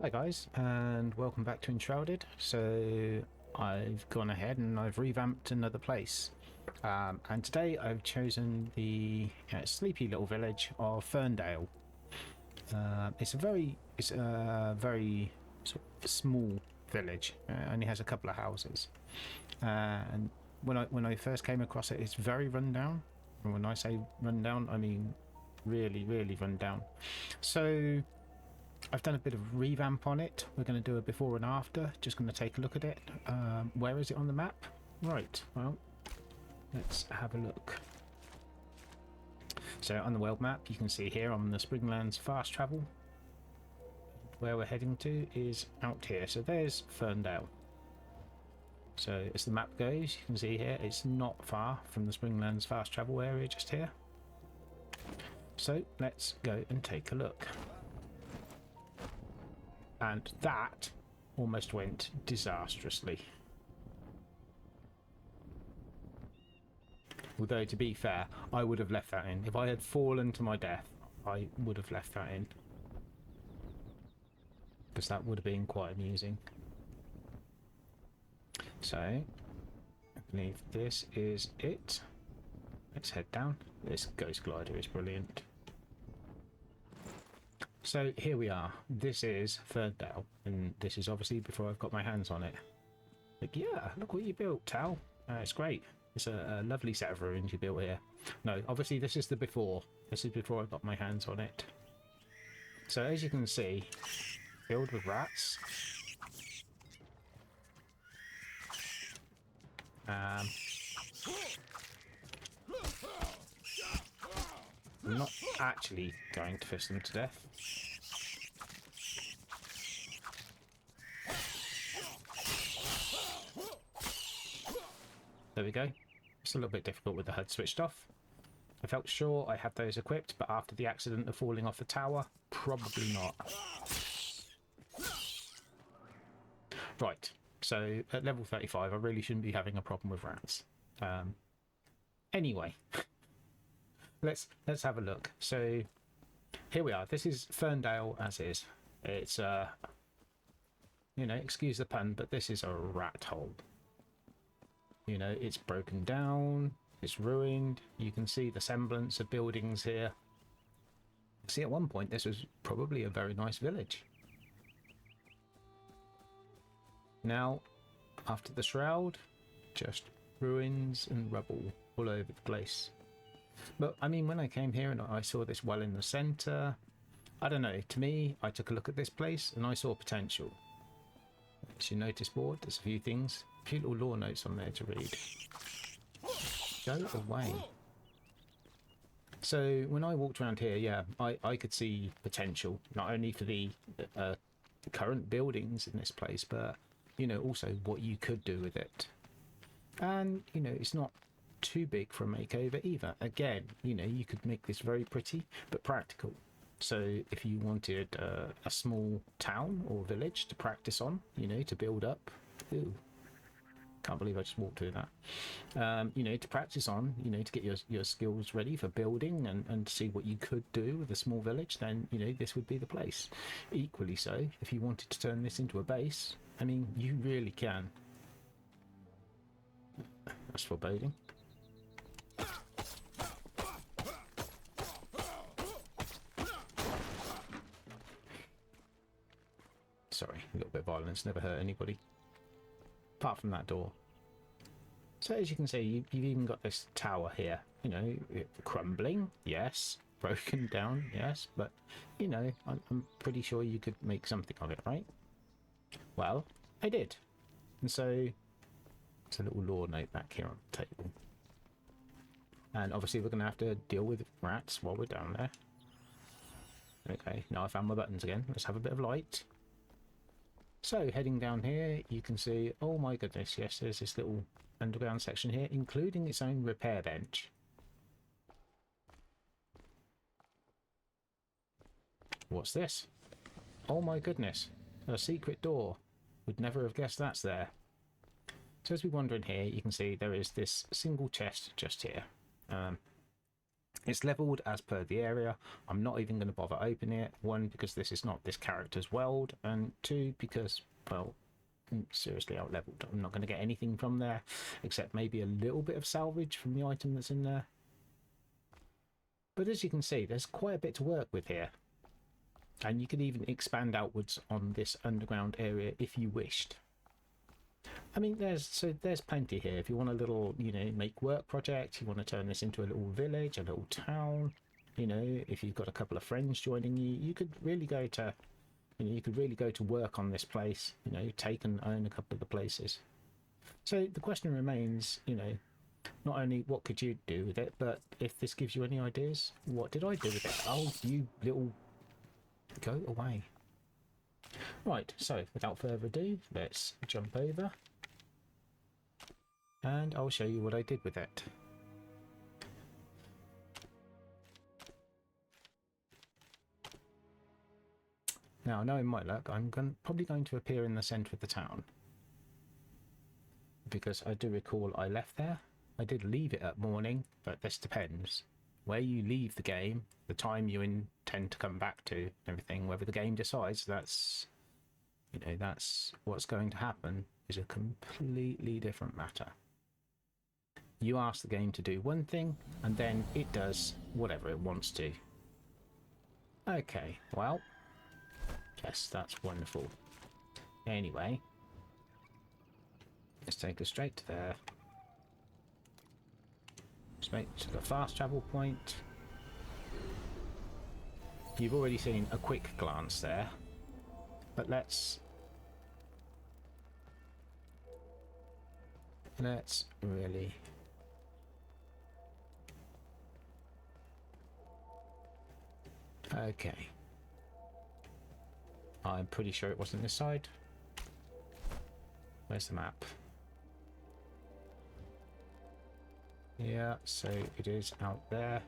Hi guys, and welcome back to Enshrouded. So I've gone ahead and I've revamped another place, and today I've chosen the sleepy little village of Ferndale. It's a very sort of small village. It only has a couple of houses, and when I first came across it, it's very rundown. And when I say rundown, I mean really rundown. So I've done a bit of revamp on it. We're going to do a before and after. Just going to take a look at it. Where is it on the map? Right, well, let's have a look. So on the world map, you can see here on the Springlands fast travel. Where we're heading to is out here. So there's Ferndale. So as the map goes, you can see here, it's not far from the Springlands fast travel area just here. So let's go and take a look. And that almost went disastrously. Although, to be fair, I would have left that in. If I had fallen to my death, I would have left that in. Because that would have been quite amusing. So, I believe this is it. Let's head down. This ghost glider is brilliant. So here we are. This is Ferndale, and this is obviously before I've got my hands on it. Like, yeah, look what you built, Tal. It's great. It's a lovely set of ruins you built here. No, obviously this is the before. This is before I got my hands on it. So as you can see, filled with rats. I'm not actually going to fist them to death. There we go. It's a little bit difficult with the HUD switched off. I felt sure I had those equipped, but after the accident of falling off the tower, probably not. Right, so at level 35, I really shouldn't be having a problem with rats. Anyway. Let's have a look. So here we are. This is Ferndale as is. It's you know, excuse the pun, but this is a rat hole. You know, it's broken down, it's ruined. You can see the semblance of buildings here. See, at one point this was probably a very nice village. Now, after the Shroud, just ruins and rubble all over the place. But I mean, when I came here and I saw this well in the centre, I don't know, to me, I took a look at this place and I saw potential. It's your notice board, there's a few things, a few little lore notes on there to read. Go away. So when I walked around here, yeah, I could see potential, not only for the current buildings in this place, but, you know, also what you could do with it. And, you know, it's not too big for a makeover either. Again, you know, you could make this very pretty but practical. So if you wanted a small town or village to practice on, you know, to build up. Ooh, can't believe I just walked through that. You know, to practice on, you know, to get your skills ready for building and see what you could do with a small village, then, you know, this would be the place. Equally so, if you wanted to turn this into a base, I mean, you really can. That's foreboding. Sorry, a little bit of violence never hurt anybody. Apart from that door. So as you can see, you've even got this tower here. You know, crumbling, yes. Broken down, yes. But, you know, I'm pretty sure you could make something of it, right? Well, I did. And so, there's a little lore note back here on the table. And obviously we're going to have to deal with rats while we're down there. Okay, now I found my buttons again. Let's have a bit of light. So, heading down here, you can see, oh my goodness, yes, there's this little underground section here, including its own repair bench. What's this? Oh my goodness, a secret door. Would never have guessed that's there. So as we wander in here, you can see there is this single chest just here. It's leveled as per the area. I'm not even going to bother opening it. One, because this is not this character's world, and two, because, well, I'm seriously out leveled. I'm not going to get anything from there except maybe a little bit of salvage from the item that's in there. But as you can see, there's quite a bit to work with here. And you could even expand outwards on this underground area if you wished. I mean, there's plenty here. If you want a little, you know, make work project, you want to turn this into a little village, a little town, you know, if you've got a couple of friends joining you, you could really go to, you know, you could really go to work on this place, you know, take and own a couple of the places. So the question remains, you know, not only what could you do with it, but if this gives you any ideas, what did I do with it? Oh, you little... Go away. Right, so without further ado, let's jump over and I'll show you what I did with it. Now, knowing my luck, I'm probably going to appear in the centre of the town, because I do recall I left there. I did leave it at morning, but this depends. Where you leave the game, the time you intend to come back to, everything, whether the game decides that's, you know, that's what's going to happen, is a completely different matter. You ask the game to do one thing, and then it does whatever it wants to. Okay, well, yes, that's wonderful. Anyway, let's take us straight to there. Straight to the fast travel point. You've already seen a quick glance there, but let's really okay. I'm pretty sure it wasn't this side. Where's the map? Yeah, so it is out there.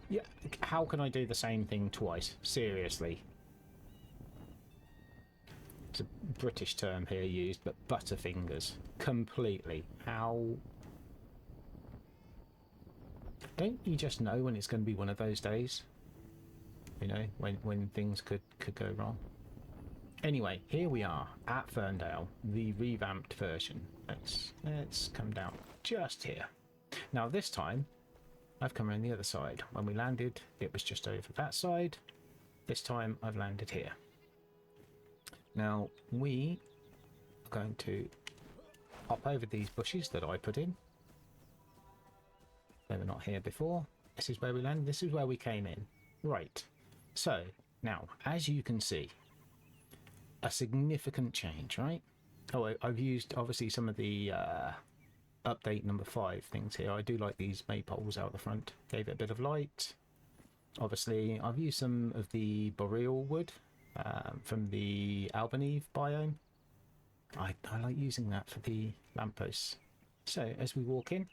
Yeah, how can I do the same thing twice? Seriously. It's a British term here used, but butterfingers. Completely. How... Don't you just know when it's going to be one of those days? You know, when things could go wrong? Anyway, here we are at Ferndale, the revamped version. Let's come down just here. Now this time, I've come around the other side. When we landed, it was just over that side. This time, I've landed here. Now, we are going to hop over these bushes that I put in. They were not here before. This is where we landed. This is where we came in. Right. So, now, as you can see, a significant change, right? Oh, I've used obviously some of the update number 5 things here. I do like these maypoles out the front. Gave it a bit of light. Obviously, I've used some of the boreal wood from the Albanese biome. I like using that for the lampposts. So as we walk in,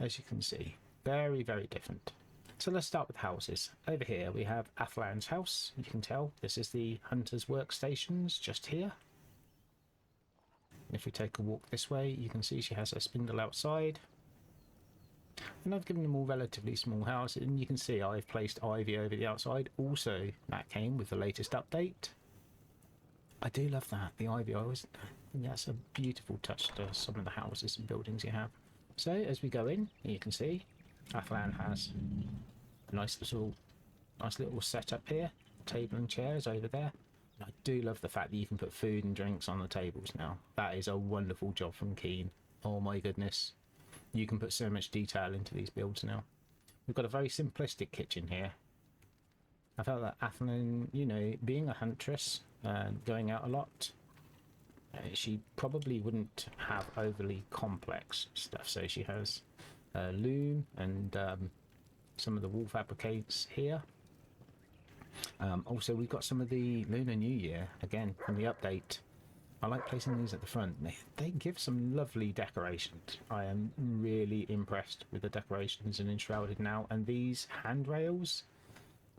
as you can see, very, very different. So let's start with houses. Over here we have Athian's house. You can tell this is the hunter's workstations just here. If we take a walk this way, you can see she has her spindle outside. And I've given them all relatively small houses, and you can see I've placed ivy over the outside. Also, that came with the latest update. I do love that, the ivy. I think that's a beautiful touch to some of the houses and buildings you have. So as we go in, you can see Athian has a nice little setup here. Table and chairs over there. And I do love the fact that you can put food and drinks on the tables now. That is a wonderful job from Keen. Oh my goodness. You can put so much detail into these builds now. We've got a very simplistic kitchen here. I felt that Athian, you know, being a huntress and going out a lot, she probably wouldn't have overly complex stuff. So she has loom and some of the wool fabricates here. Also, we've got some of the Lunar New Year, again, from the update. I like placing these at the front. They give some lovely decorations. I am really impressed with the decorations in Enshrouded now. And these handrails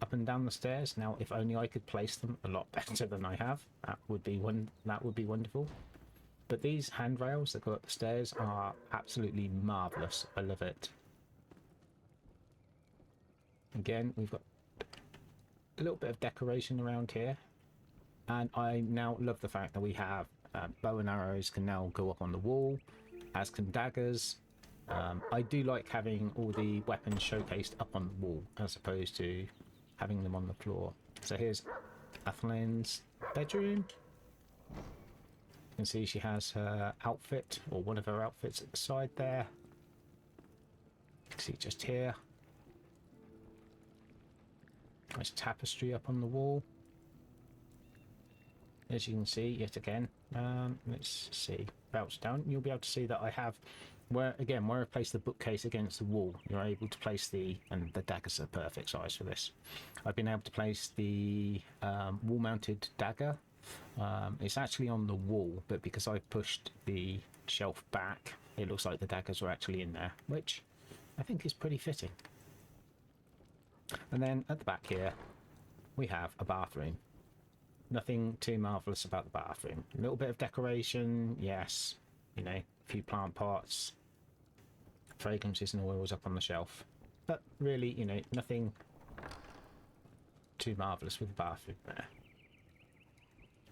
up and down the stairs. Now, if only I could place them a lot better than I have. That would be wonderful. But these handrails that go up the stairs are absolutely marvellous. I love it. Again, we've got a little bit of decoration around here. And I now love the fact that we have bow and arrows can now go up on the wall, as can daggers. I do like having all the weapons showcased up on the wall as opposed to having them on the floor. So here's Athian's bedroom. You can see she has her outfit, or one of her outfits at the side there. You can see just here. Nice tapestry up on the wall. As you can see, yet again, let's see, bounce down, you'll be able to see that I have, where I've placed the bookcase against the wall, you're able to place and the daggers are perfect size for this. I've been able to place the wall-mounted dagger. It's actually on the wall, but because I pushed the shelf back, it looks like the daggers are actually in there, which I think is pretty fitting. And then at the back here, we have a bathroom. Nothing too marvellous about the bathroom. A little bit of decoration, yes. You know, a few plant pots, fragrances and oils up on the shelf. But really, you know, nothing too marvellous with the bathroom there.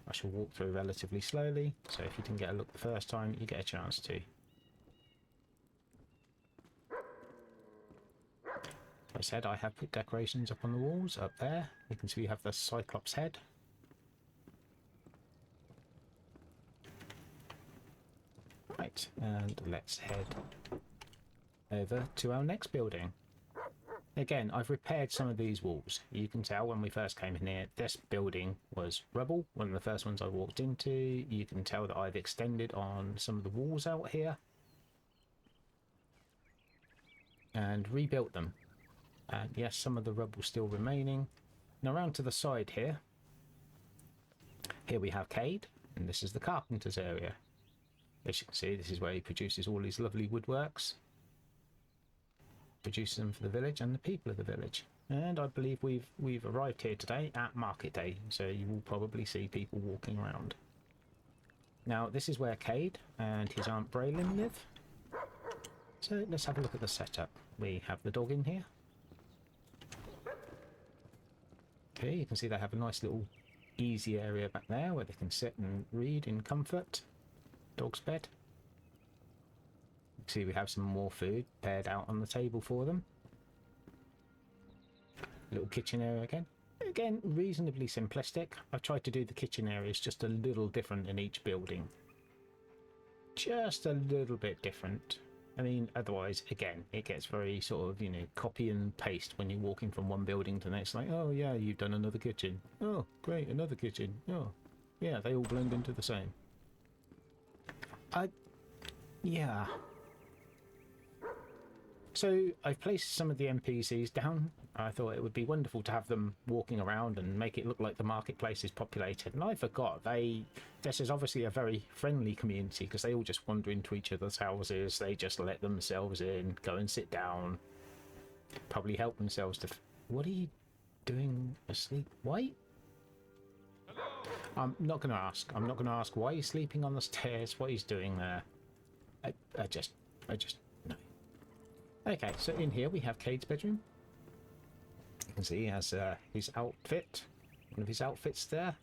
I shall walk through relatively slowly, so if you didn't get a look the first time, you get a chance to. Like I said, I have put decorations up on the walls up there. You can see we have the Cyclops head. Right, and let's head over to our next building. Again, I've repaired some of these walls. You can tell when we first came in here, this building was rubble. One of the first ones I walked into. You can tell that I've extended on some of the walls out here and rebuilt them. And yes, some of the rubble still remaining. Now around to the side here. Here we have Cade, and this is the Carpenter's area. As you can see, this is where he produces all these lovely woodworks. Produces them for the village and the people of the village. And I believe we've arrived here today at market day, so you will probably see people walking around. Now this is where Cade and his Aunt Braylin live. So let's have a look at the setup. We have the dog in here. Okay, you can see they have a nice little easy area back there where they can sit and read in comfort. Dog's bed. See, we have some more food paired out on the table for them. Little kitchen area again. Again, reasonably simplistic. I've tried to do the kitchen areas just a little different in each building. Just a little bit different. I mean, otherwise, again, it gets very sort of, you know, copy and paste when you're walking from one building to the next. Like, oh yeah, you've done another kitchen. Oh, great, another kitchen. Oh, yeah, they all blend into the same. Yeah. So I've placed some of the NPCs down. I thought it would be wonderful to have them walking around and make it look like the marketplace is populated. And I forgot, this is obviously a very friendly community because they all just wander into each other's houses. They just let themselves in, go and sit down, probably help themselves to... What are you doing asleep? Why? I'm not going to ask. I'm not going to ask why he's sleeping on the stairs, what he's doing there. I just no. Okay, so in here we have Cade's bedroom. You can see he has his outfit, one of his outfits there.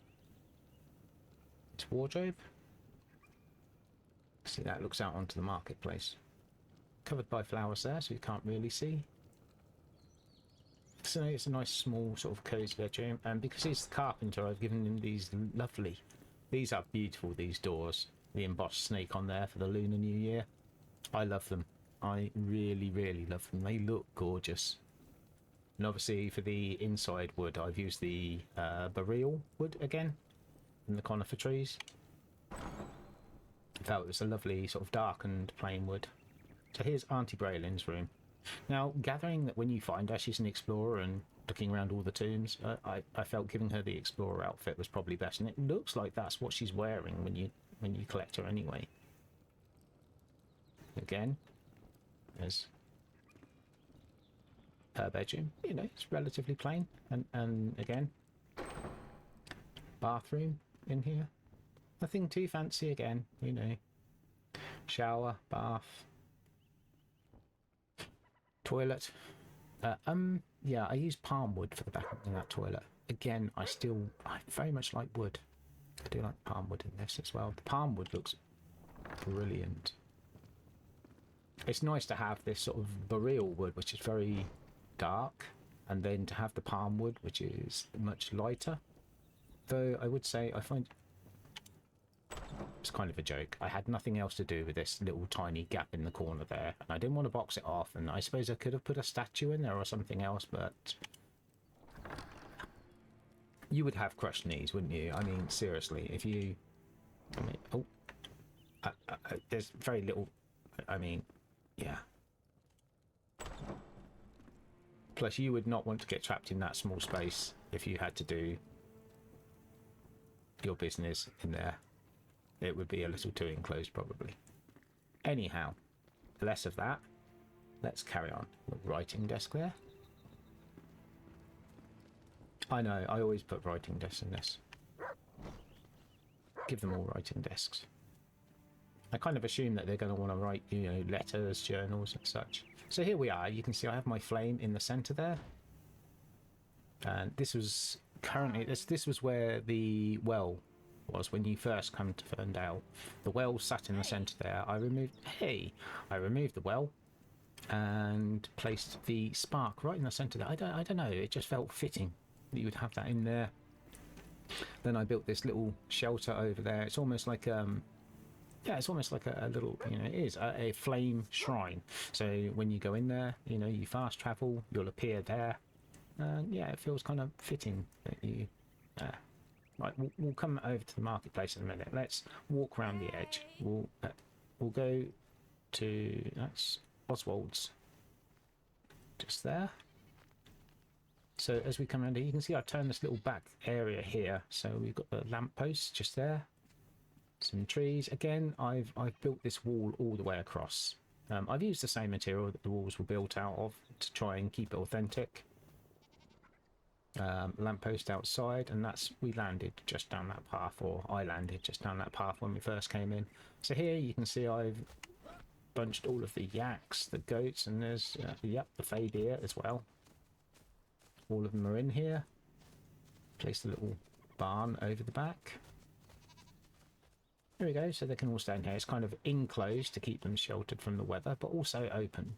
His wardrobe. See, that looks out onto the marketplace. Covered by flowers there, so you can't really see. So it's a nice small sort of cozy bedroom, and because he's the carpenter, I've given him these lovely, these are beautiful, these doors. The embossed snake on there for the Lunar New Year. I love them. I really, really love them. They look gorgeous. And obviously for the inside wood, I've used the boreal wood again in the conifer trees. I felt it was a lovely sort of darkened plain wood. So here's Auntie Braylin's room. Now, gathering that when you find her, she's an explorer and looking around all the tombs, I felt giving her the explorer outfit was probably best, and it looks like that's what she's wearing when you collect her anyway. Again, there's her bedroom. You know, it's relatively plain, and again, bathroom in here. Nothing too fancy again, you know, shower, bath, toilet. Yeah, I use palm wood for the back in that toilet. Again, I very much like wood. I do like palm wood in this as well. The palm wood looks brilliant. It's nice to have this sort of boreal wood, which is very dark, and then to have the palm wood, which is much lighter. Though I would say I find it's kind of a joke. I had nothing else to do with this little tiny gap in the corner there, and I didn't want to box it off, and I suppose I could have put a statue in there or something else, but you would have crushed knees, wouldn't you? I mean, seriously, if you... I mean, oh, there's very little... I mean, yeah. Plus, you would not want to get trapped in that small space if you had to do your business in there. It would be a little too enclosed, probably. Anyhow, less of that. Let's carry on. Writing desk there. I know, I always put writing desks in this. Give them all writing desks. I kind of assume that they're going to want to write, you know, letters, journals and such. So here we are. You can see I have my flame in the center there. And this was currently, this was where the well was when you first come to Ferndale. The well sat in the center there. I removed the well and placed the spark right in the center there. I don't know, it just felt fitting that you would have that in there. Then I built this little shelter over there. It's almost like yeah, it's almost like a little, you know, it is a flame shrine. So when you go in there, you know, you fast travel, you'll appear there. And yeah, it feels kind of fitting that you... right, we'll come over to the marketplace in a minute. Let's walk around the edge. We'll go to... That's Oswald's. Just there. So as we come around here, you can see I've turned this little back area here. So we've got the lampposts just there. Some trees. Again, I've built this wall all the way across. I've used the same material that the walls were built out of to try and keep it authentic. Lamppost outside, and we landed just down that path, or I landed just down that path when we first came in. So here you can see I've bunched all of the yaks, the goats, and there's yep, the fey deer as well. All of them are in here. Placed a little barn over the back. There we go, so they can all stay in here. It's kind of enclosed to keep them sheltered from the weather, but also open.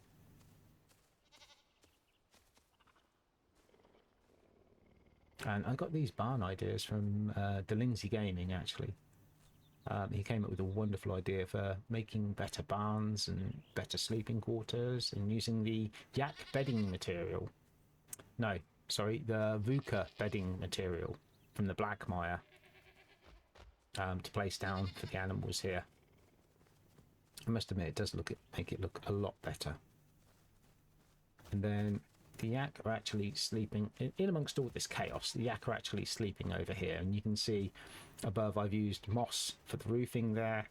And I got these barn ideas from Delinsey Gaming, actually. He came up with a wonderful idea for making better barns and better sleeping quarters and using the yak bedding material. No, sorry, the VUCA bedding material from the Blackmire. To place down for the animals here. I must admit, it does make it look a lot better. And then the yak are actually sleeping in amongst all this chaos. The yak are actually sleeping over here, and you can see above I've used moss for the roofing there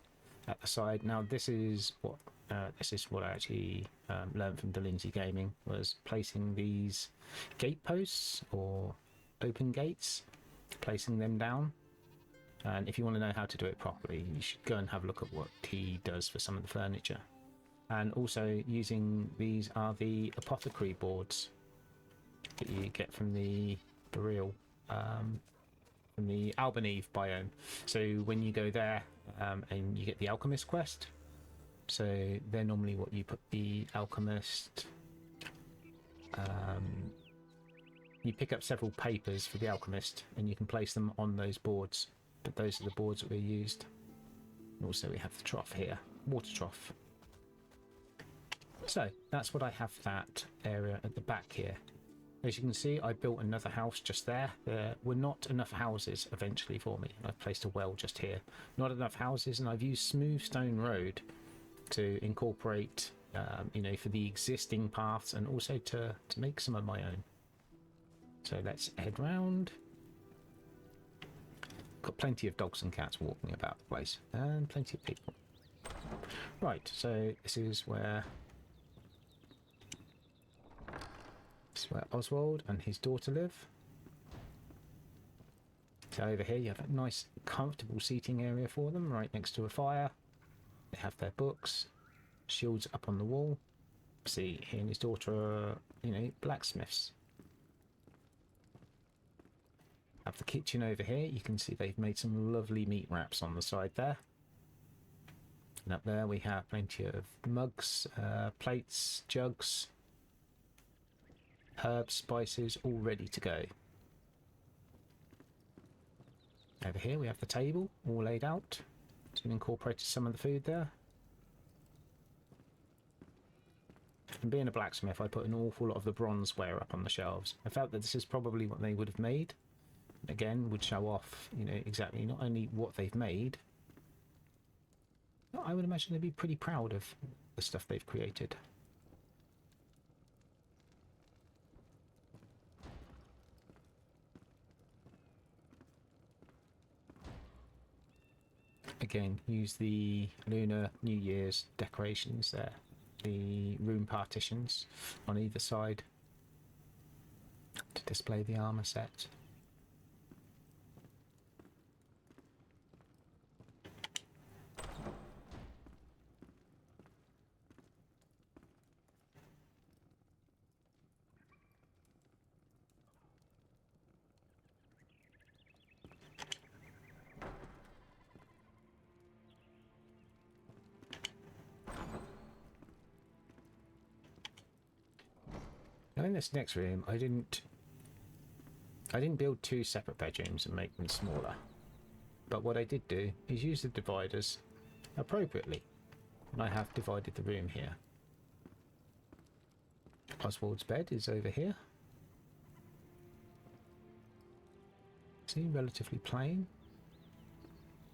at the side. Now this is what I actually learned from Delinsey Gaming, was placing these gate posts or open gates, placing them down. And if you want to know how to do it properly, you should go and have a look at what he does for some of the furniture. And also using these are the apothecary boards that you get from the Boreal, from the Albaneve biome. So when you go there and you get the Alchemist quest, so they're normally what you put the Alchemist... you pick up several papers for the Alchemist and you can place them on those boards. But those are the boards that we used. And also we have the trough here, water trough. So that's what I have for that area at the back here. As you can see, I built another house just there. There were not enough houses eventually for me. I've placed a well just here. Not enough houses, and I've used smooth stone road to incorporate, you know, for the existing paths and also to make some of my own. So let's head round. Got plenty of dogs and cats walking about the place, and plenty of people. Right, so this is where Oswald and his daughter live. So over here you have a nice comfortable seating area for them, right next to a fire. They have their books, shields up on the wall. See, he and his daughter are, you know, blacksmiths. Have the kitchen over here. You can see they've made some lovely meat wraps on the side there. And up there we have plenty of mugs, plates, jugs, herbs, spices, all ready to go. Over here we have the table all laid out. So we incorporated some of the food there. And being a blacksmith, I put an awful lot of the bronzeware up on the shelves. I felt that this is probably what they would have made. Again, would show off, you know, exactly not only what they've made. I would imagine they'd be pretty proud of the stuff they've created. Again, use the Lunar New Year's decorations there. The room partitions on either side to display the armor set. Now in this next room, I didn't build two separate bedrooms and make them smaller. But what I did do is use the dividers appropriately. And I have divided the room here. Oswald's bed is over here. See, relatively plain.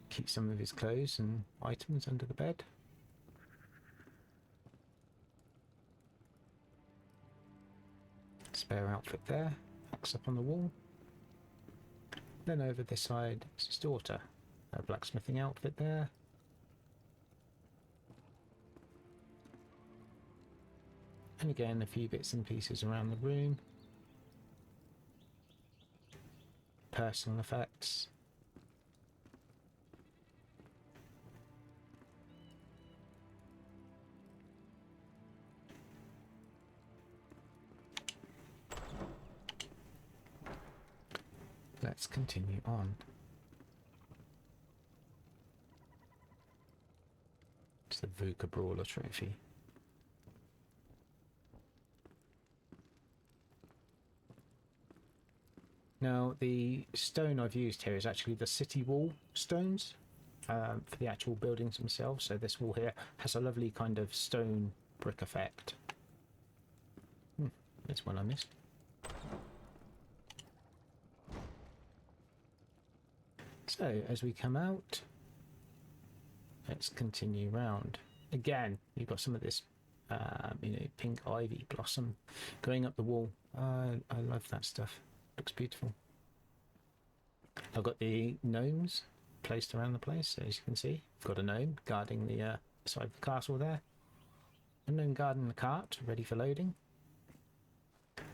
Keep some of his clothes and items under the bed. Spare outfit there, axe up on the wall. Then over this side is his daughter. Her blacksmithing outfit there. And again, a few bits and pieces around the room. Personal effects. Let's continue on. It's the VUCA Brawler trophy. Now, the stone I've used here is actually the city wall stones for the actual buildings themselves. So this wall here has a lovely kind of stone brick effect. That's one I missed. So, as we come out, let's continue round. Again, you've got some of this, you know, pink ivy blossom going up the wall. I love that stuff. Looks beautiful. I've got the gnomes placed around the place, so as you can see. I've got a gnome guarding the side of the castle there. A gnome guarding the cart, ready for loading.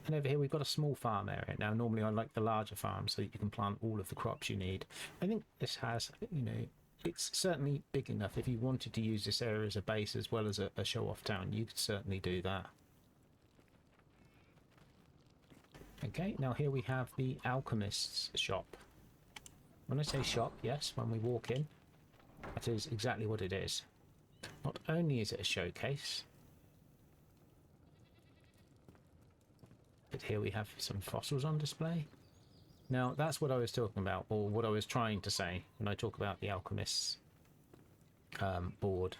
And over here we've got a small farm area. Now normally I like the larger farm so that you can plant all of the crops you need. I think this has, you know, it's certainly big enough. If you wanted to use this area as a base as well as a show-off town, you could certainly do that. Okay, now here we have the Alchemist's shop. When I say shop, yes, when we walk in, that is exactly what it is. Not only is it a showcase, but here we have some fossils on display. Now that's what I was talking about, or what I was trying to say when I talk about the Alchemist's board.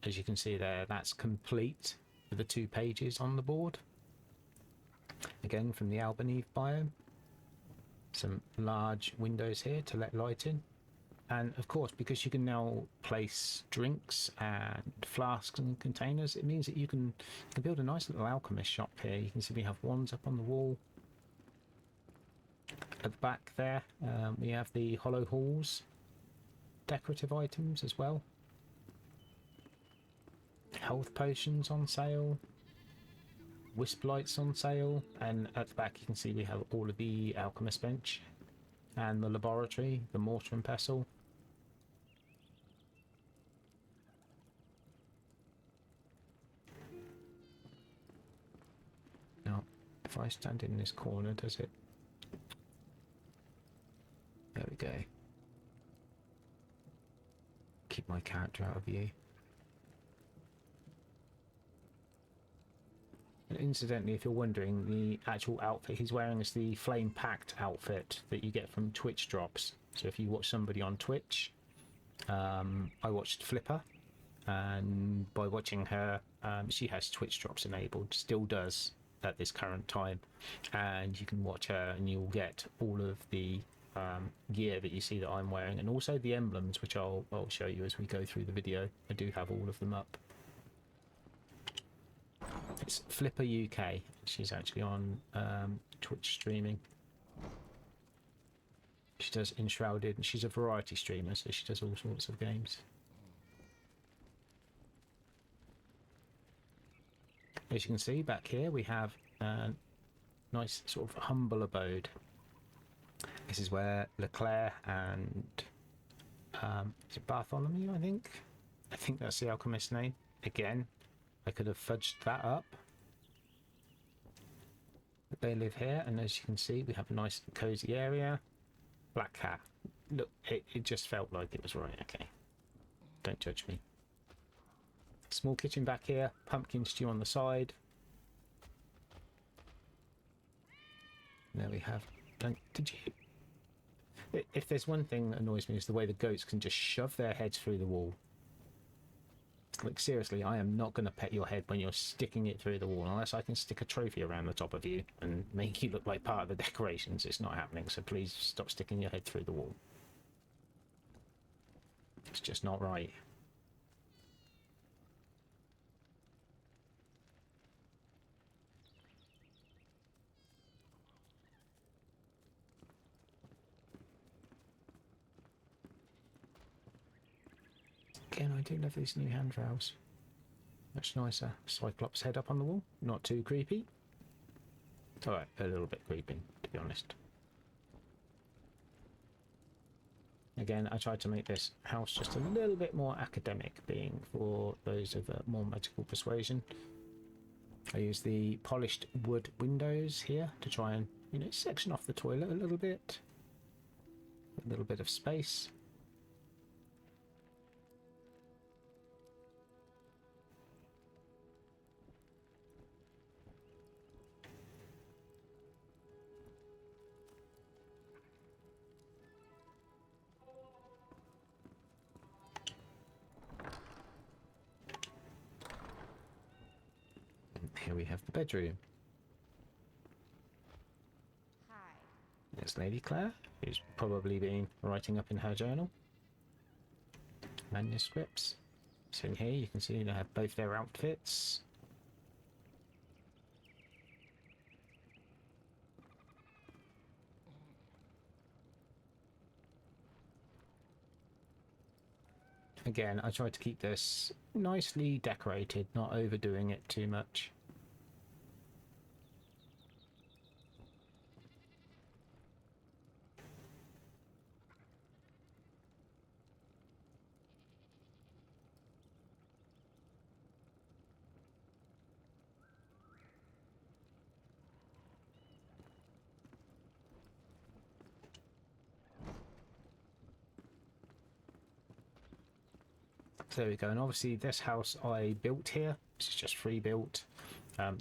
As you can see there, that's complete with the 2 pages on the board. Again from the Albany biome. Some large windows here to let light in. And of course, because you can now place drinks and flasks and containers, it means that you can build a nice little alchemist shop here. You can see we have wands up on the wall. At the back there, we have the hollow halls, decorative items as well. Health potions on sale. Wisp lights on sale. And at the back you can see we have all of the alchemist bench. And the laboratory, the mortar and pestle. If I stand in this corner, does it? There we go. Keep my character out of view. And incidentally, if you're wondering, the actual outfit he's wearing is the Flame Pact outfit that you get from Twitch drops. So if you watch somebody on Twitch, I watched Flipper, and by watching her, she has Twitch drops enabled, still does at this current time, and you can watch her and you'll get all of the gear that you see that I'm wearing, and also the emblems, which I'll show you as we go through the video. I do have all of them up. It's Flipper UK. She's actually on Twitch streaming. She does Enshrouded, and she's a variety streamer, so she does all sorts of games. As you can see back here, we have a nice sort of humble abode. This is where Leclerc and is it Bartholomew, I think that's the Alchemist name. Again, I could have fudged that up. But they live here, and as you can see, we have a nice cozy area. Black cat. Look, it just felt like it was right. Okay, don't judge me. Small kitchen back here, pumpkin stew on the side. There we have. Did you? If there's one thing that annoys me, is the way the goats can just shove their heads through the wall. Like, seriously, I am not going to pet your head when you're sticking it through the wall, unless I can stick a trophy around the top of you and make you look like part of the decorations. It's not happening, so please stop sticking your head through the wall. It's just not right. Again, I do love these new handrails. Much nicer. Cyclops head up on the wall. Not too creepy. Alright, a little bit creepy, to be honest. Again, I tried to make this house just a little bit more academic, being for those of a more magical persuasion. I use the polished wood windows here to try and, you know, section off the toilet a little bit. A little bit of space. Here we have the bedroom. Hi. There's Lady Claire, who's probably been writing up in her journal. Manuscripts. So in here you can see they have both their outfits. Again, I tried to keep this nicely decorated, not overdoing it too much. There we go, and obviously this house I built here. This is just free built.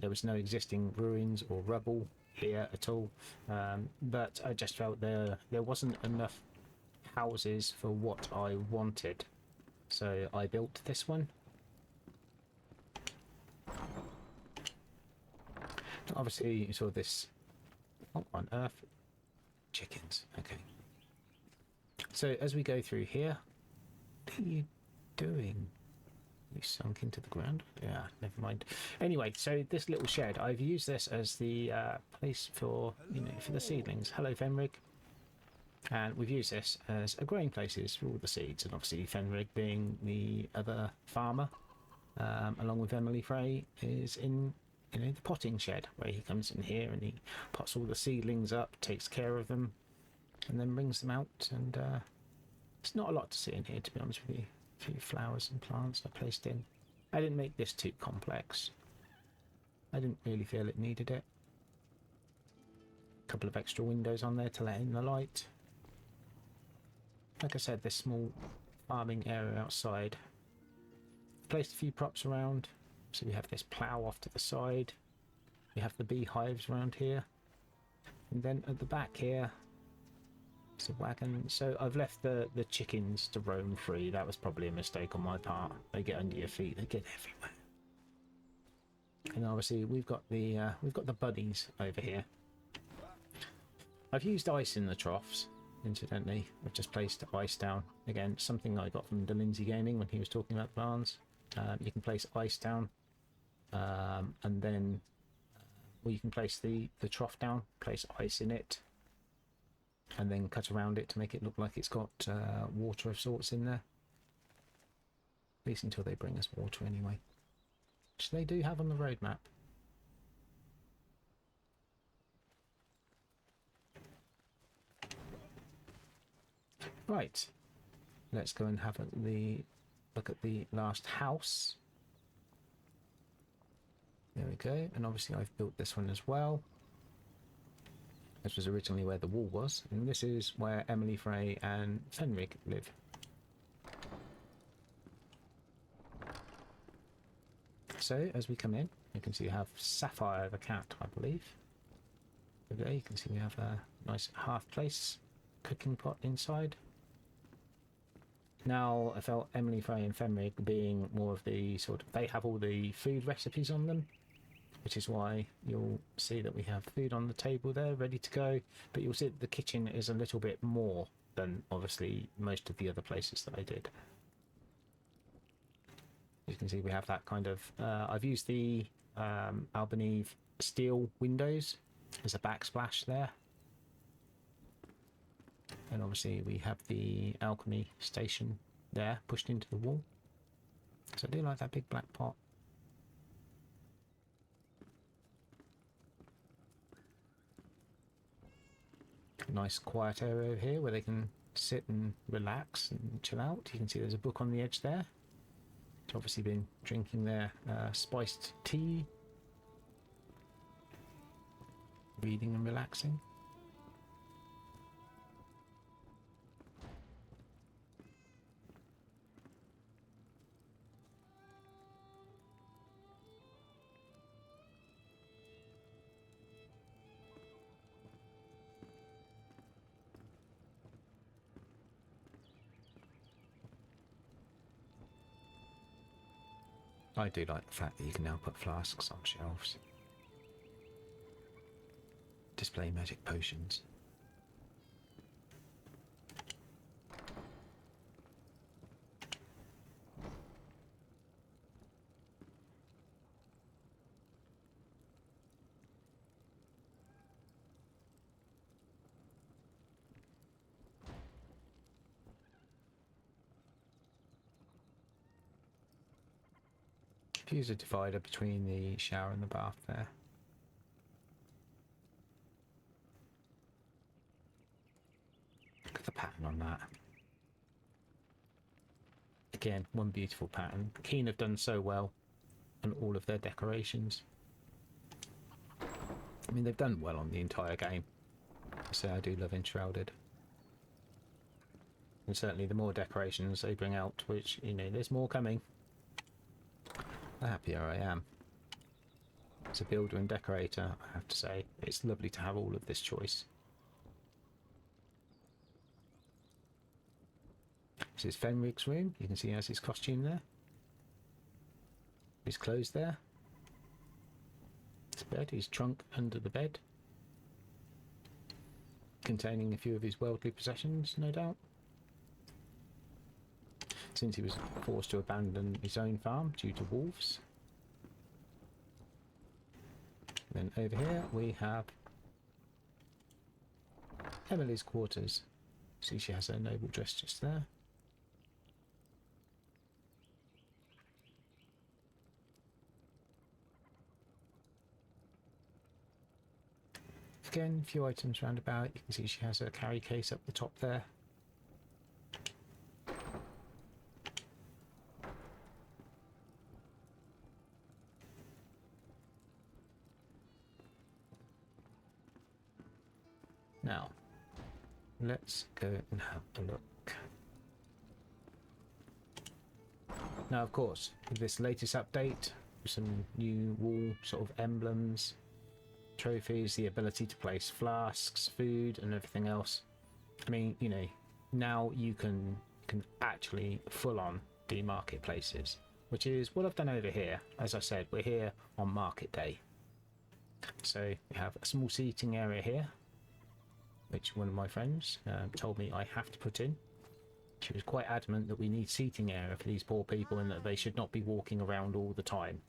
There was no existing ruins or rubble here at all, but I just felt there wasn't enough houses for what I wanted, so I built this one. Obviously you saw this. What on earth? Chickens. Okay, so as we go through here, what are you doing? You sunk into the ground? Yeah, never mind. Anyway, so this little shed, I've used this as the place for, you know, for the seedlings. Hello, Fenrig. And we've used this as a growing places for all the seeds, and obviously Fenrig, being the other farmer, along with Emily Frey, is in, you know, the potting shed, where he comes in here and he pots all the seedlings up, takes care of them, and then brings them out. And it's not a lot to see in here, to be honest with you. A few flowers and plants I placed in. I didn't make this too complex. I didn't really feel it needed it. A couple of extra windows on there to let in the light. Like I said, this small farming area outside. Placed a few props around. So we have this plough off to the side. We have the beehives around here. And then at the back here, it's a wagon. So I've left the chickens to roam free. That was probably a mistake on my part. They get under your feet. They get everywhere. And obviously we've got the bunnies over here. I've used ice in the troughs. Incidentally, I've just placed ice down. Again, something I got from Delancey Gaming when he was talking about barns. You can place ice down, and then you can place the trough down, place ice in it, and then cut around it to make it look like it's got water of sorts in there. At least until they bring us water anyway. Which they do have on the road map. Right, let's go and have a look at the last house. There we go, and obviously I've built this one as well. This was originally where the wall was, and this is where Emily Frey and Fenrig live. So as we come in, you can see we have Sapphire the cat, I believe. There you can see we have a nice hearth place, cooking pot inside. Now, I felt Emily Frey and Fenrig being more of the sort of, they have all the food recipes on them, which is why you'll see that we have food on the table there ready to go, but you'll see that the kitchen is a little bit more than obviously most of the other places that I did. You can see we have that kind of, I've used the Albany steel windows as a backsplash there. And obviously we have the alchemy station there pushed into the wall. So I do like that big black pot. Nice quiet area over here where they can sit and relax and chill out. You can see there's a book on the edge there. It's obviously been drinking their spiced tea. Reading and relaxing. I do like the fact that you can now put flasks on shelves. Display magic potions. Use a divider between the shower and the bath there. Look at the pattern on that. Again, one beautiful pattern. Keen have done so well on all of their decorations. I mean, they've done well on the entire game. So I do love Enshrouded. And certainly the more decorations they bring out, which, you know, there's more coming, the happier I am. As a builder and decorator, I have to say, it's lovely to have all of this choice. This is Fenrig's room. You can see he has his costume there. His clothes there. His bed, his trunk under the bed. Containing a few of his worldly possessions, no doubt. Since he was forced to abandon his own farm due to wolves. Then over here we have Emily's quarters. See, she has her noble dress just there. Again, a few items round about. You can see she has her carry case up the top there. Now, let's go and have a look. Now, of course, with this latest update, some new wall sort of emblems, trophies, the ability to place flasks, food, and everything else. I mean, you know, now you can actually full on do marketplaces, which is what I've done over here. As I said, we're here on market day. So we have a small seating area here, which one of my friends told me I have to put in. She was quite adamant that we need seating area for these poor people and that they should not be walking around all the time.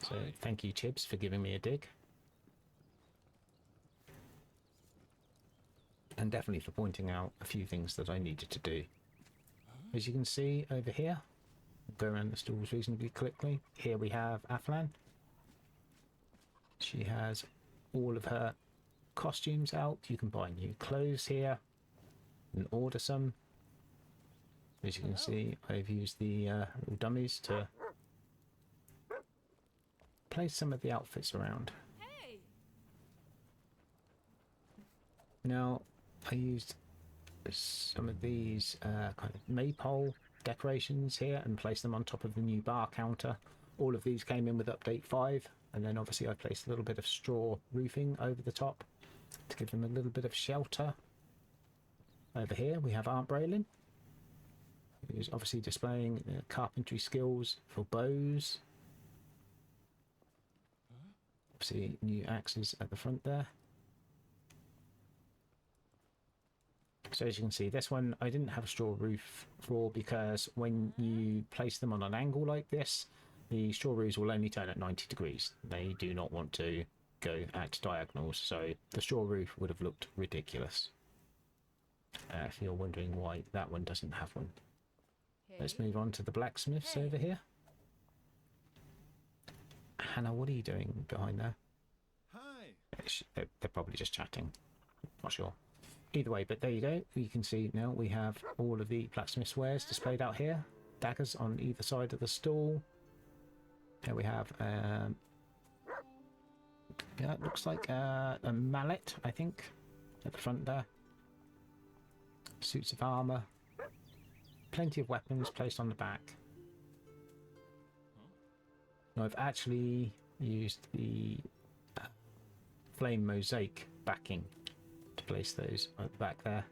So thank you, Chibs, for giving me a dig. And definitely for pointing out a few things that I needed to do. As you can see over here, go around the stalls reasonably quickly. Here we have Athian. She has all of her costumes out. You can buy new clothes here and order some. As you can see, I've used the little dummies to place some of the outfits around. Now, I used some of these kind of maypole decorations here and placed them on top of the new bar counter. All of these came in with update 5, and then obviously I placed a little bit of straw roofing over the top to give them a little bit of shelter. Over here we have Aunt Braylon, who's obviously displaying carpentry skills for bows. Obviously new axes at the front there. So as you can see, this one I didn't have a straw roof for because when you place them on an angle like this, the straw roofs will only turn at 90 degrees. They do not want to go at diagonals, so the straw roof would have looked ridiculous. If you're wondering why that one doesn't have one. Let's move on to the blacksmiths over here. Hannah, what are you doing behind there? Hi. They're probably just chatting. Not sure. Either way, but there you go. You can see now we have all of the blacksmith's wares displayed out here. Daggers on either side of the stall. Here we have, yeah, it looks like a mallet, I think, at the front there. Suits of armour. Plenty of weapons placed on the back. Now I've actually used the flame mosaic backing to place those at the back there.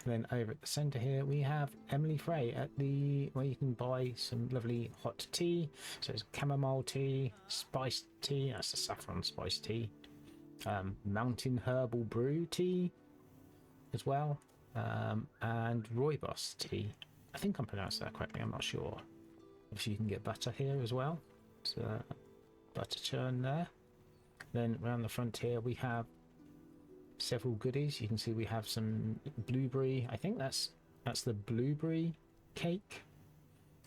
And then over at the centre here we have Emily Frey at the where you can buy some lovely hot tea. So it's chamomile tea, spiced tea, that's the saffron spiced tea, mountain herbal brew tea as well, and rooibos tea. I think I'm pronouncing that correctly, I'm not sure. Obviously you can get butter here as well. So butter churn there. Then around the front here we have several goodies. You can see we have some blueberry, I think that's the blueberry cake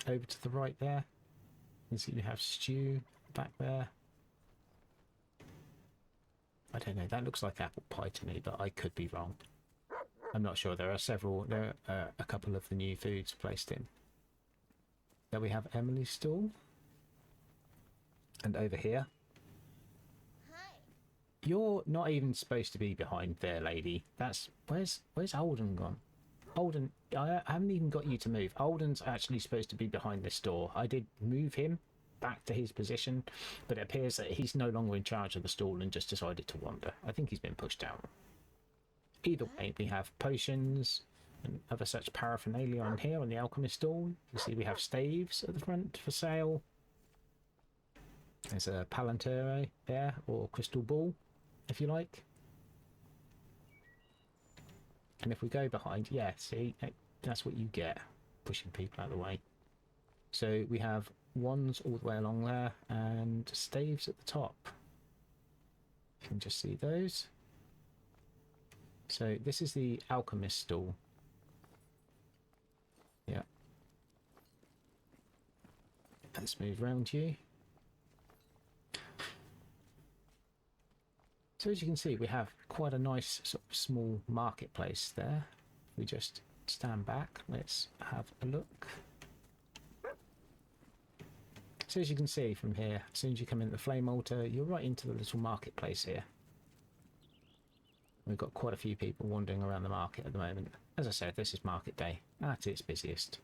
over to the right there. You can see we have stew back there. I don't know, that looks like apple pie to me, but I could be wrong. I'm not sure. There are a couple of the new foods placed in. There we have Emily's stall. And over here, you're not even supposed to be behind there, lady. That's where's Alden gone? Alden, I haven't even got you to move. Alden's actually supposed to be behind this door. I did move him back to his position, but it appears that he's no longer in charge of the stall and just decided to wander. I think he's been pushed out. Either way, we have potions and other such paraphernalia on here on the Alchemist stall. You see we have staves at the front for sale. There's a palantere there, or crystal ball, if you like. And if we go behind, yeah, see, that's what you get, pushing people out of the way. So we have wands all the way along there, and staves at the top. You can just see those. So this is the Alchemist stall. Yeah. Let's move around you. So as you can see, we have quite a nice sort of small marketplace there. We just stand back. Let's have a look. So as you can see from here, as soon as you come into the flame altar, you're right into the little marketplace here. We've got quite a few people wandering around the market at the moment. As I said, this is market day at its busiest.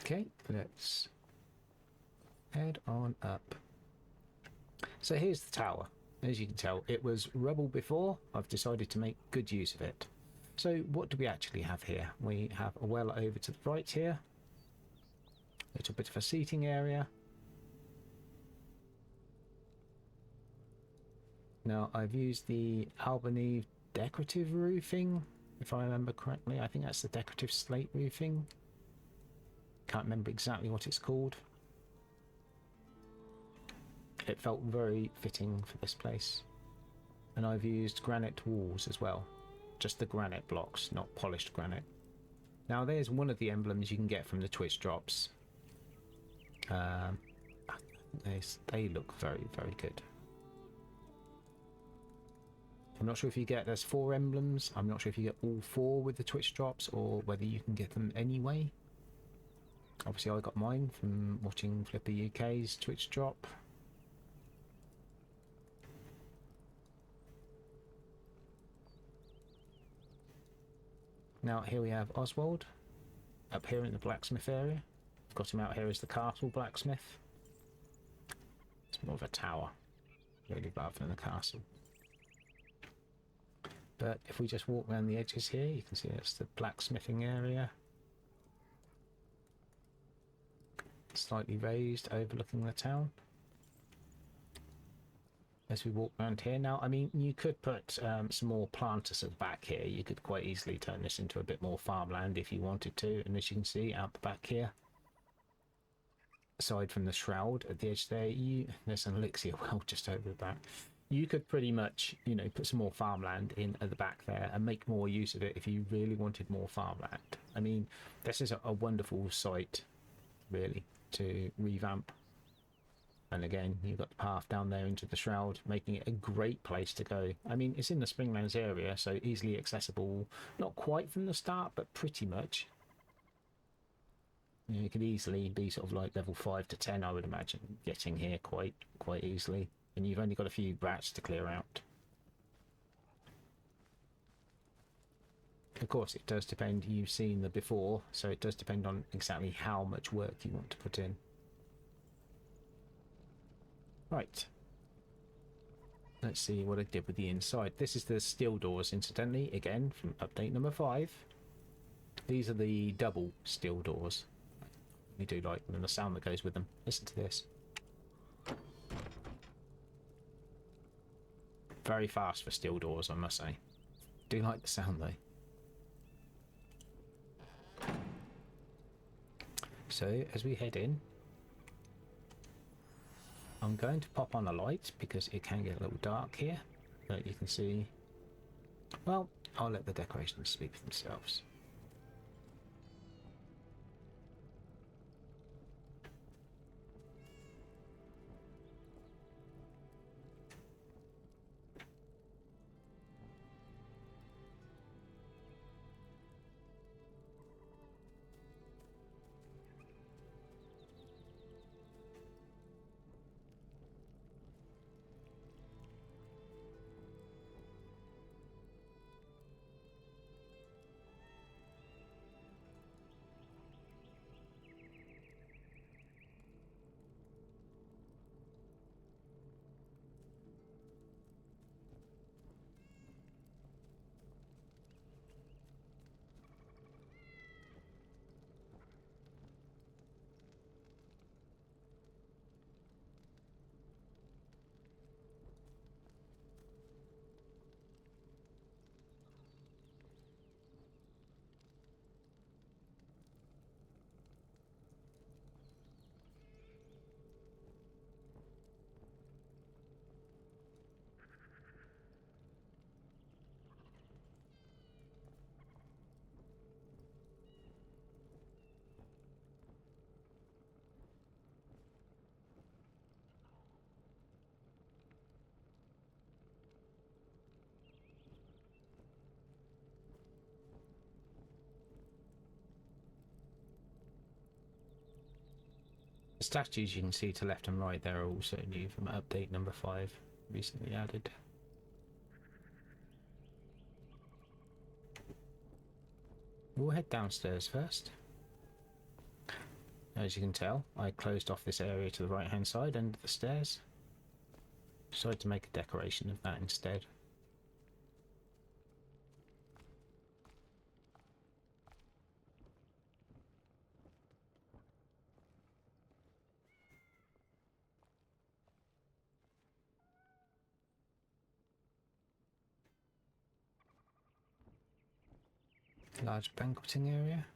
Okay, let's head on up. So here's the tower. As you can tell, it was rubble before. I've decided to make good use of it. So what do we actually have here? We have a well over to the right here. A little bit of a seating area. Now I've used the Albany decorative roofing, if I remember correctly. I think that's the decorative slate roofing. Can't remember exactly what it's called. It felt very fitting for this place. And I've used granite walls as well. Just the granite blocks, not polished granite. Now there's one of the emblems you can get from the Twitch drops. They look very, very good. I'm not sure if you get, there's 4 emblems. I'm not sure if you get all 4 with the Twitch drops or whether you can get them anyway. Obviously I got mine from watching Flipper UK's Twitch drop. Now here we have Oswald, up here in the blacksmith area. I've got him out here as the castle blacksmith. It's more of a tower, really, rather than a castle. But if we just walk around the edges here, you can see that's the blacksmithing area. Slightly raised, overlooking the town. As we walk around here now, I mean, you could put some more planters at the back here. You could quite easily turn this into a bit more farmland if you wanted to. And as you can see out the back here, aside from the shroud at the edge there, there's an elixir well just over the back. You could pretty much, you know, put some more farmland in at the back there and make more use of it if you really wanted more farmland. I mean, this is a wonderful site, really, to revamp. And again, you've got the path down there into the Shroud, making it a great place to go. I mean, it's in the Springlands area, so easily accessible. Not quite from the start, but pretty much. You know, it could easily be sort of like level 5 to 10, I would imagine, getting here quite easily. And you've only got a few brats to clear out. Of course, it does depend. You've seen the before, so it does depend on exactly how much work you want to put in. Right. Let's see what I did with the inside. This is the steel doors, incidentally, again, from update number 5. These are the double steel doors. We do like them and the sound that goes with them. Listen to this. Very fast for steel doors, I must say. Do like the sound, though. So, as we head in, I'm going to pop on a light because it can get a little dark here. But you can see, well, I'll let the decorations speak for themselves. statues you can see to left and right there are also new from update number 5, recently added. We'll head downstairs first. As you can tell, I closed off this area to the right hand side under the stairs. Decided to make a decoration of that instead. Large banqueting area.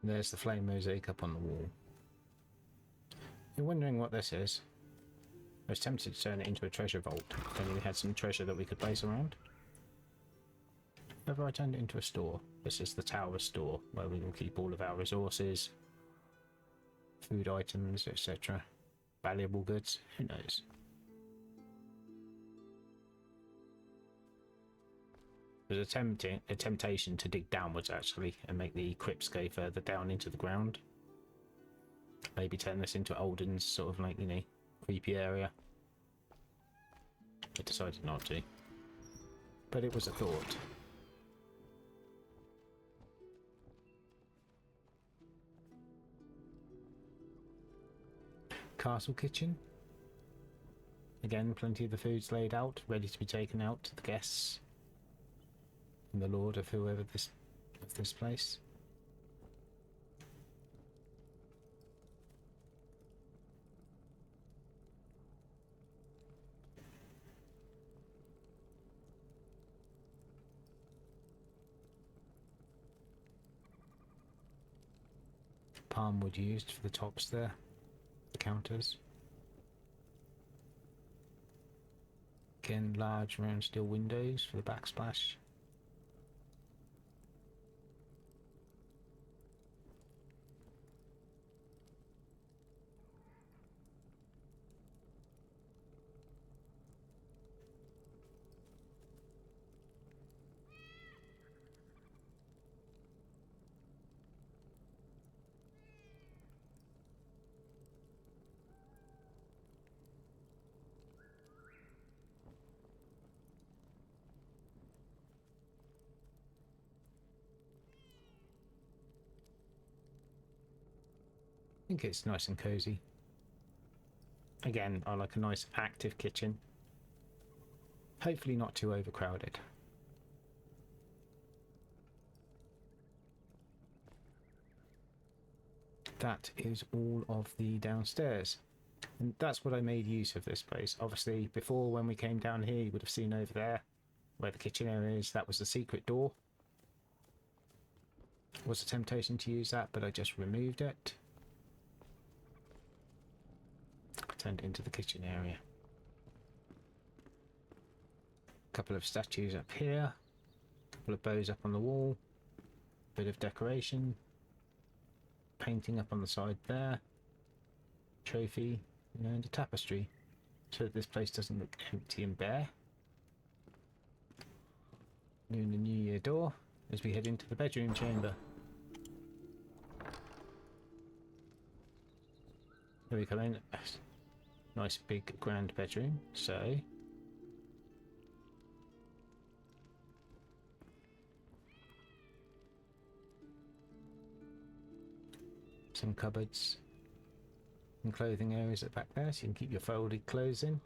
There's the flame mosaic up on the wall. You're wondering what this is? I was tempted to turn it into a treasure vault, if only we had some treasure that we could place around. However, I turned it into a store. This is the tower store, where we will keep all of our resources, food items, etc. Valuable goods, who knows? There's a temptation to dig downwards actually and make the crypts go further down into the ground. Maybe turn this into Alden's sort of like, you know, creepy area. I decided not to. But it was a thought. Castle kitchen. Again, plenty of the food's laid out, ready to be taken out to the guests. And the lord of whoever this place. Palm wood used for the tops there, the counters. Again, large round steel windows for the backsplash. I think it's nice and cozy. Again, I like a nice active kitchen. Hopefully not too overcrowded. That is all of the downstairs. And that's what I made use of this place. Obviously, before when we came down here, you would have seen over there where the kitchen area is, that was the secret door. It was a temptation to use that, but I just removed it. Turned it into the kitchen area. A couple of statues up here. A couple of bows up on the wall. Bit of decoration. Painting up on the side there. Trophy, and a tapestry. So that this place doesn't look empty and bare. Lunar New Year door as we head into the bedroom chamber. Here we come in. Nice big grand bedroom. So some cupboards and clothing areas at back there, so you can keep your folded clothes in.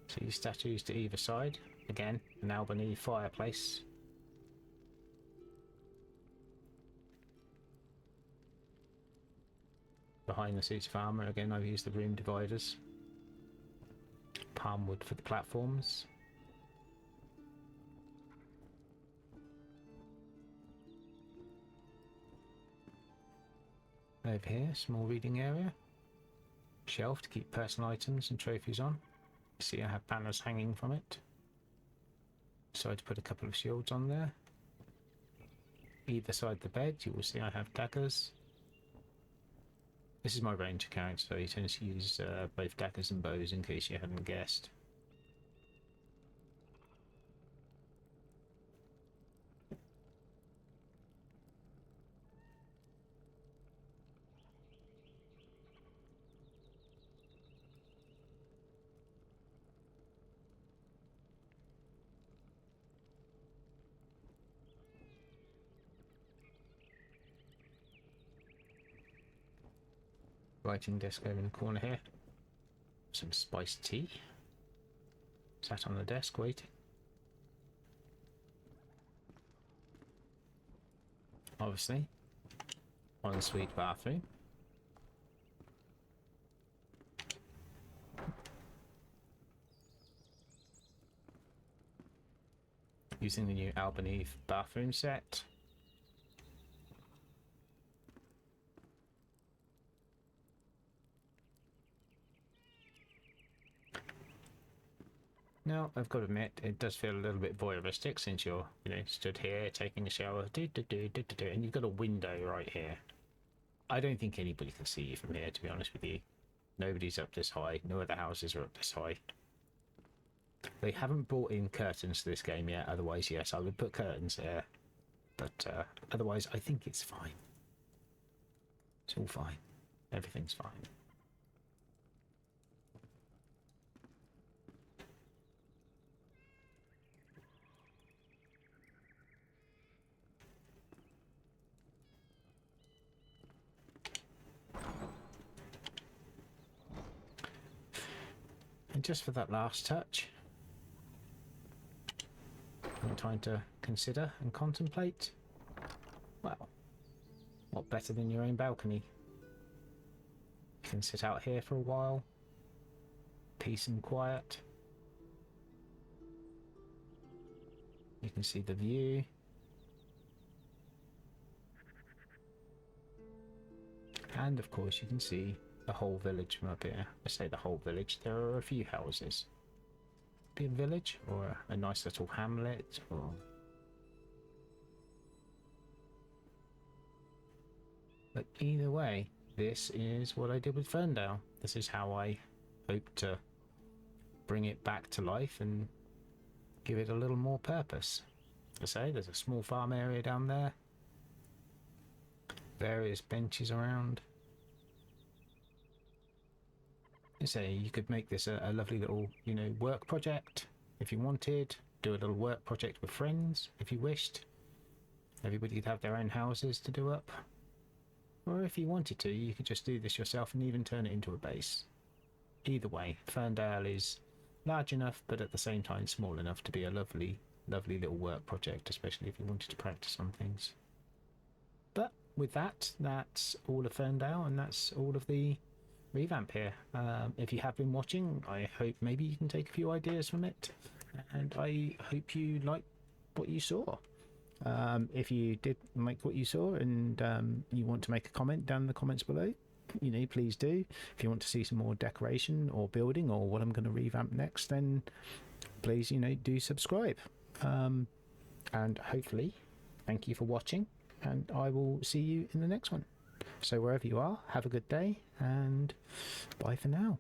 So your statues to either side. Again, an Albany fireplace. Behind the suits of armour, again I've used the room dividers. Palm wood for the platforms. Over here, small reading area. shelf to keep personal items and trophies on. See, I have banners hanging from it. So I'd put a couple of shields on there. Either side of the bed, you will see I have daggers. This is my ranger character, so he tends to use both daggers and bows, in case you hadn't guessed. Writing desk over in the corner here. Some spiced tea. Sat on the desk waiting. Obviously, ensuite bathroom. Using the new Albany bathroom set. Now, I've got to admit, it does feel a little bit voyeuristic since you're, stood here taking a shower, and you've got a window right here. I don't think anybody can see you from here, to be honest with you. Nobody's up this high. No other houses are up this high. They haven't brought in curtains to this game yet. Otherwise, yes, I would put curtains there. But otherwise, I think it's fine. It's all fine. Everything's fine. And just for that last touch, I'm trying to consider and contemplate. Well, what better than your own balcony? You can sit out here for a while, peace and quiet. You can see the view. And of course you can see the whole village from up here. I say the whole village, there are a few houses. Be a village or a nice little hamlet or... But either way, this is what I did with Ferndale. This is how I hope to bring it back to life and give it a little more purpose. I say there's a small farm area down there. Various benches around. I say you could make this a lovely little, work project if you wanted. Do a little work project with friends if you wished. Everybody could have their own houses to do up. Or if you wanted to, you could just do this yourself and even turn it into a base. Either way, Ferndale is large enough, but at the same time small enough to be a lovely, lovely little work project, especially if you wanted to practice on things. But with that, that's all of Ferndale, and that's all of the revamp here. If you have been watching, I hope maybe you can take a few ideas from it, and I hope you like what you saw. If you did like what you saw and you want to make a comment down in the comments below, please do. If you want to see some more decoration or building or what I'm going to revamp next, then please do subscribe, and hopefully thank you for watching, and I will see you in the next one. So wherever you are, have a good day, and bye for now.